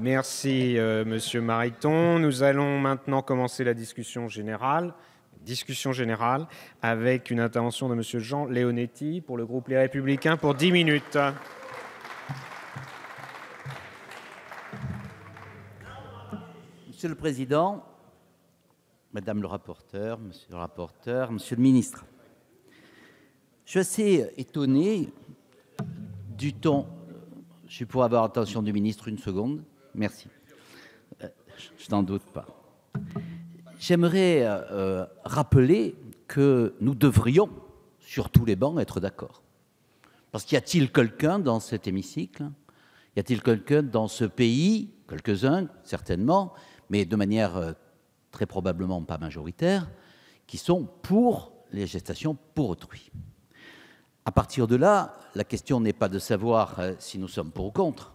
Merci, Monsieur Mariton. Nous allons maintenant commencer la discussion générale. Avec une intervention de Monsieur Jean Leonetti pour le groupe Les Républicains pour 10 minutes. Monsieur le Président, Madame le rapporteur, Monsieur le rapporteur, Monsieur le Ministre, je suis assez étonné du ton. Je pourrais avoir l'attention du ministre une seconde. Merci. Je n'en doute pas. J'aimerais rappeler que nous devrions, sur tous les bancs, être d'accord. Parce qu'y a-t-il quelqu'un dans cet hémicycle, y a-t-il quelqu'un dans ce pays, quelques-uns certainement, mais de manière très probablement pas majoritaire, qui sont pour les gestations pour autrui. À partir de là, la question n'est pas de savoir si nous sommes pour ou contre.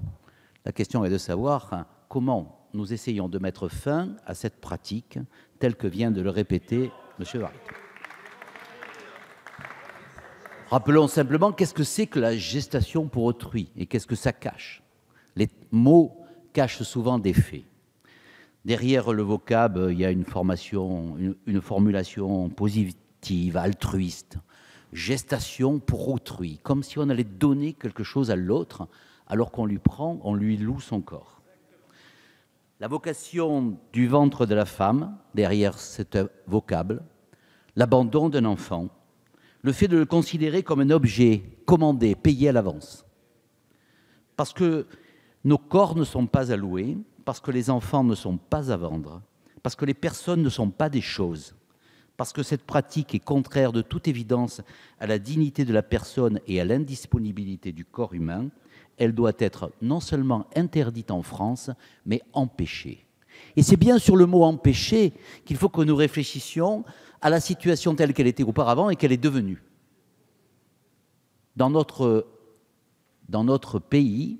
La question est de savoir comment nous essayons de mettre fin à cette pratique telle que vient de le répéter M. Mariton. Rappelons simplement qu'est-ce que c'est que la gestation pour autrui et qu'est-ce que ça cache. Les mots cachent souvent des faits. Derrière le vocable, il y a une formulation positive, altruiste. Gestation pour autrui, comme si on allait donner quelque chose à l'autre alors qu'on lui loue son corps. La vocation du ventre de la femme, derrière cet vocable, l'abandon d'un enfant, le fait de le considérer comme un objet commandé, payé à l'avance. Parce que nos corps ne sont pas à louer, parce que les enfants ne sont pas à vendre, parce que les personnes ne sont pas des choses, parce que cette pratique est contraire de toute évidence à la dignité de la personne et à l'indisponibilité du corps humain, elle doit être non seulement interdite en France, mais empêchée. Et c'est bien sur le mot « empêcher » qu'il faut que nous réfléchissions à la situation telle qu'elle était auparavant et qu'elle est devenue. Dans notre pays,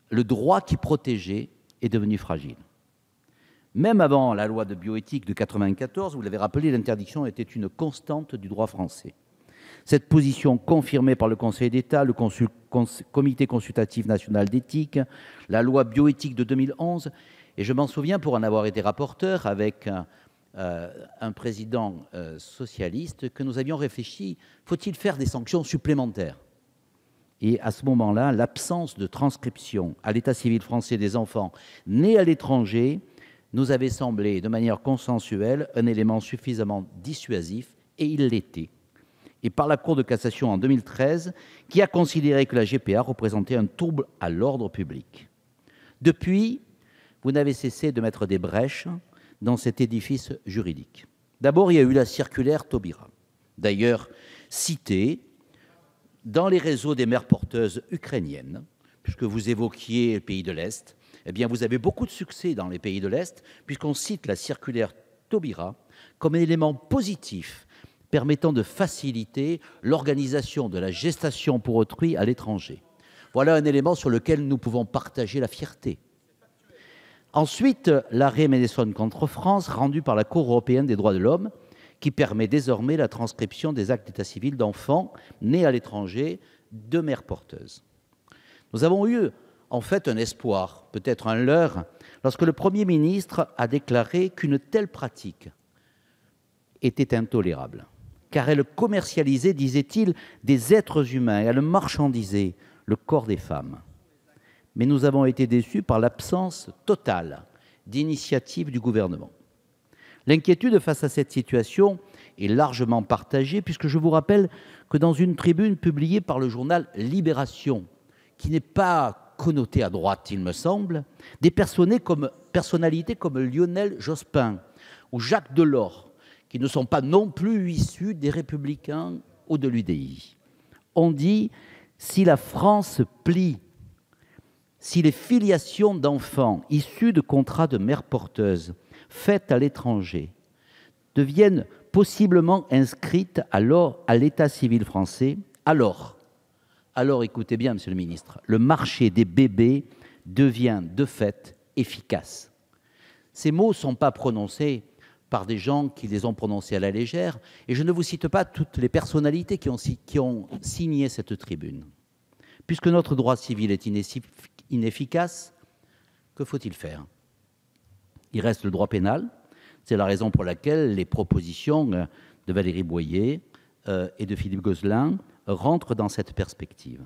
le droit qui protégeait est devenu fragile. Même avant la loi de bioéthique de 1994, vous l'avez rappelé, l'interdiction était une constante du droit français. Cette position confirmée par le Conseil d'État, le Comité consultatif national d'éthique, la loi bioéthique de 2011, et je m'en souviens pour en avoir été rapporteur avec un président socialiste, que nous avions réfléchi, faut-il faire des sanctions supplémentaires ? Et à ce moment-là, l'absence de transcription à l'état civil français des enfants nés à l'étranger nous avait semblé, de manière consensuelle, un élément suffisamment dissuasif, et il l'était. Et par la Cour de cassation en 2013, qui a considéré que la GPA représentait un trouble à l'ordre public. Depuis, vous n'avez cessé de mettre des brèches dans cet édifice juridique. D'abord, il y a eu la circulaire Taubira, d'ailleurs citée dans les réseaux des mères porteuses ukrainiennes, puisque vous évoquiez les pays de l'Est. Eh bien, vous avez beaucoup de succès dans les pays de l'Est, puisqu'on cite la circulaire Taubira comme un élément positif permettant de faciliter l'organisation de la gestation pour autrui à l'étranger. Voilà un élément sur lequel nous pouvons partager la fierté. Ensuite, l'arrêt Ménessone contre France, rendu par la Cour européenne des droits de l'homme, qui permet désormais la transcription des actes d'état civil d'enfants nés à l'étranger de mères porteuses. Nous avons eu en fait un espoir, peut-être un leurre, lorsque le Premier ministre a déclaré qu'une telle pratique était intolérable, car elle commercialisait, disait-il, des êtres humains, elle marchandisait le corps des femmes. Mais nous avons été déçus par l'absence totale d'initiative du gouvernement. L'inquiétude face à cette situation est largement partagée, puisque je vous rappelle que dans une tribune publiée par le journal Libération, qui n'est pas connotée à droite, il me semble, des personnalités comme Lionel Jospin ou Jacques Delors, qui ne sont pas non plus issus des Républicains ou de l'UDI, ont dit « si la France se plie, si les filiations d'enfants issus de contrats de mères porteuses faites à l'étranger deviennent possiblement inscrites alors à l'état civil français, alors, écoutez bien, Monsieur le Ministre, le marché des bébés devient de fait efficace. » Ces mots ne sont pas prononcés par des gens qui les ont prononcés à la légère, et je ne vous cite pas toutes les personnalités qui ont signé cette tribune. Puisque notre droit civil est inefficace, Que faut-il faire? Il reste le droit pénal. C'est la raison pour laquelle les propositions de Valérie Boyer et de Philippe Gosselin rentrent dans cette perspective.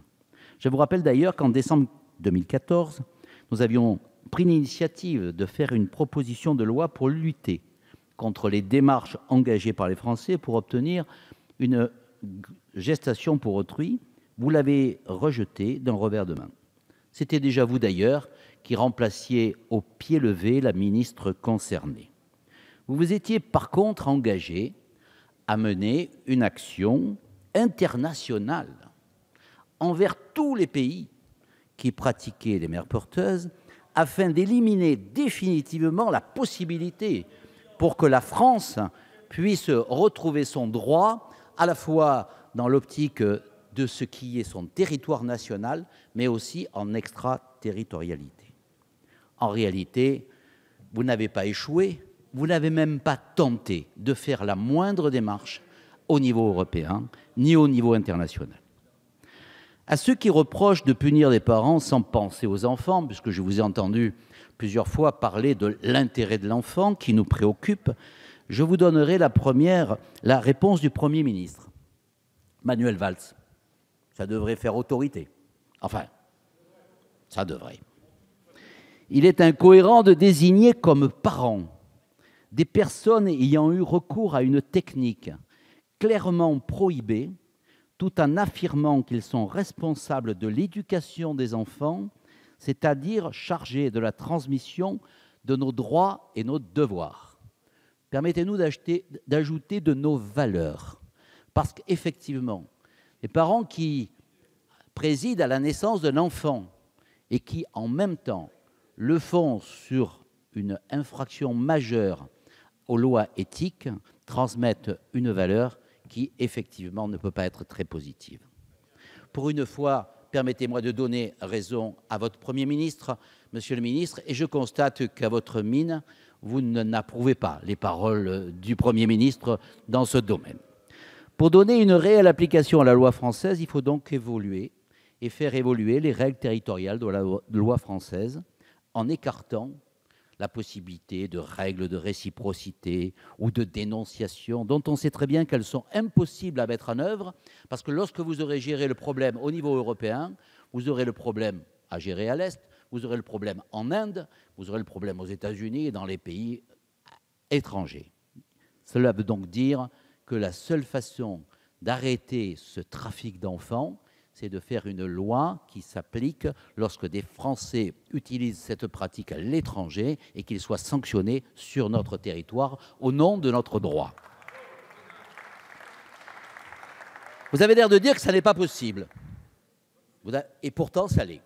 Je vous rappelle d'ailleurs qu'en décembre 2014, nous avions pris l'initiative de faire une proposition de loi pour lutter contre les démarches engagées par les Français pour obtenir une gestation pour autrui. Vous l'avez rejetée d'un revers de main. C'était déjà vous d'ailleurs qui remplaciez au pied levé la ministre concernée. Vous vous étiez par contre engagé à mener une action internationale envers tous les pays qui pratiquaient les mères porteuses afin d'éliminer définitivement la possibilité pour que la France puisse retrouver son droit à la fois dans l'optique de ce qui est son territoire national, mais aussi en extraterritorialité. En réalité, vous n'avez pas échoué, vous n'avez même pas tenté de faire la moindre démarche au niveau européen, ni au niveau international. À ceux qui reprochent de punir les parents sans penser aux enfants, puisque je vous ai entendu plusieurs fois parler de l'intérêt de l'enfant qui nous préoccupe, je vous donnerai la réponse du Premier ministre, Manuel Valls. Ça devrait faire autorité. Enfin, ça devrait. Il est incohérent de désigner comme parents des personnes ayant eu recours à une technique clairement prohibée, tout en affirmant qu'ils sont responsables de l'éducation des enfants, c'est-à-dire chargés de la transmission de nos droits et nos devoirs. Permettez-nous d'ajouter de nos valeurs, parce qu'effectivement, les parents qui président à la naissance d'un enfant et qui, en même temps, le font sur une infraction majeure aux lois éthiques, transmettent une valeur qui, effectivement, ne peut pas être très positive. Pour une fois, permettez-moi de donner raison à votre Premier ministre, Monsieur le ministre, et je constate qu'à votre mine, vous n'approuvez pas les paroles du Premier ministre dans ce domaine. Pour donner une réelle application à la loi française, il faut donc évoluer et faire évoluer les règles territoriales de la loi française en écartant la possibilité de règles de réciprocité ou de dénonciation, dont on sait très bien qu'elles sont impossibles à mettre en œuvre, parce que lorsque vous aurez géré le problème au niveau européen, vous aurez le problème à gérer à l'Est, vous aurez le problème en Inde, vous aurez le problème aux États-Unis et dans les pays étrangers. Cela veut donc dire que la seule façon d'arrêter ce trafic d'enfants, c'est de faire une loi qui s'applique lorsque des Français utilisent cette pratique à l'étranger et qu'ils soient sanctionnés sur notre territoire au nom de notre droit. Vous avez l'air de dire que ça n'est pas possible. Et pourtant, ça l'est.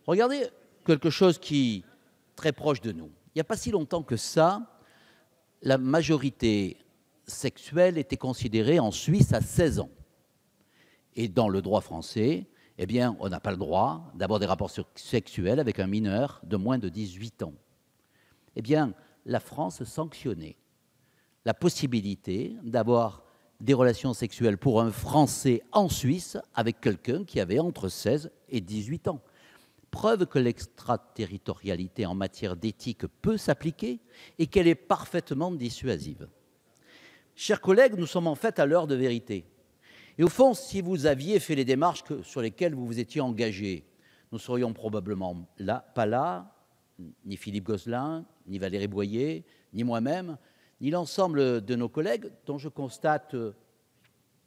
Regardez quelque chose qui est très proche de nous. Il n'y a pas si longtemps que ça, la majorité sexuelle était considérée en Suisse à 16 ans. Et dans le droit français, eh bien, on n'a pas le droit d'avoir des rapports sexuels avec un mineur de moins de 18 ans. Eh bien, la France sanctionnait la possibilité d'avoir des relations sexuelles pour un Français en Suisse avec quelqu'un qui avait entre 16 et 18 ans. Preuve que l'extraterritorialité en matière d'éthique peut s'appliquer et qu'elle est parfaitement dissuasive. Chers collègues, nous sommes en fait à l'heure de vérité. Et au fond, si vous aviez fait les démarches sur lesquelles vous vous étiez engagés, nous serions probablement pas là, ni Philippe Gosselin, ni Valérie Boyer, ni moi-même, ni l'ensemble de nos collègues, dont je constate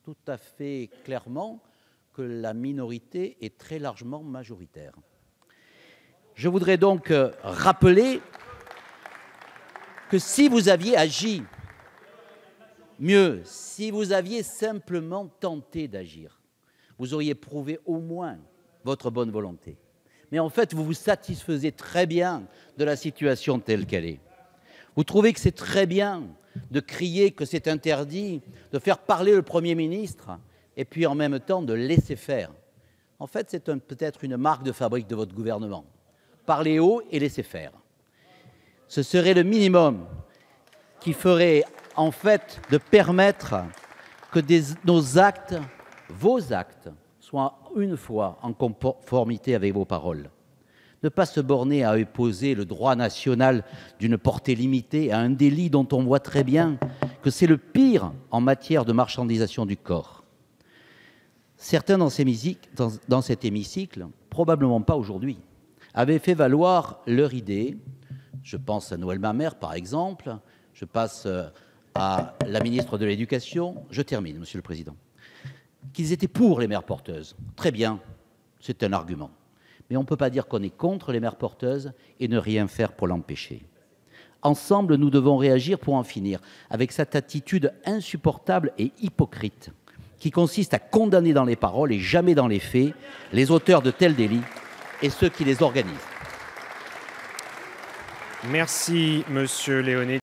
tout à fait clairement que la minorité est très largement majoritaire. Je voudrais donc rappeler que si vous aviez agi mieux, si vous aviez simplement tenté d'agir, vous auriez prouvé au moins votre bonne volonté. Mais en fait, vous vous satisfaisez très bien de la situation telle qu'elle est. Vous trouvez que c'est très bien de crier que c'est interdit, de faire parler le Premier ministre, et puis en même temps de laisser faire. En fait, c'est peut-être une marque de fabrique de votre gouvernement. Parler haut et laisser faire. Ce serait le minimum qui ferait en fait de permettre que nos actes, vos actes, soient une fois en conformité avec vos paroles. ne pas se borner à opposer le droit national d'une portée limitée à un délit dont on voit très bien que c'est le pire en matière de marchandisation du corps. Certains dans cet hémicycle, probablement pas aujourd'hui, avaient fait valoir leur idée. Je pense à Noël Mamère, par exemple. Je passe à la ministre de l'Éducation. Je termine, Monsieur le Président. Qu'ils étaient pour les mères porteuses. Très bien, c'est un argument. Mais on ne peut pas dire qu'on est contre les mères porteuses et ne rien faire pour l'empêcher. Ensemble, nous devons réagir pour en finir avec cette attitude insupportable et hypocrite qui consiste à condamner dans les paroles et jamais dans les faits les auteurs de tels délits et ceux qui les organisent. Merci, Monsieur Léonetti.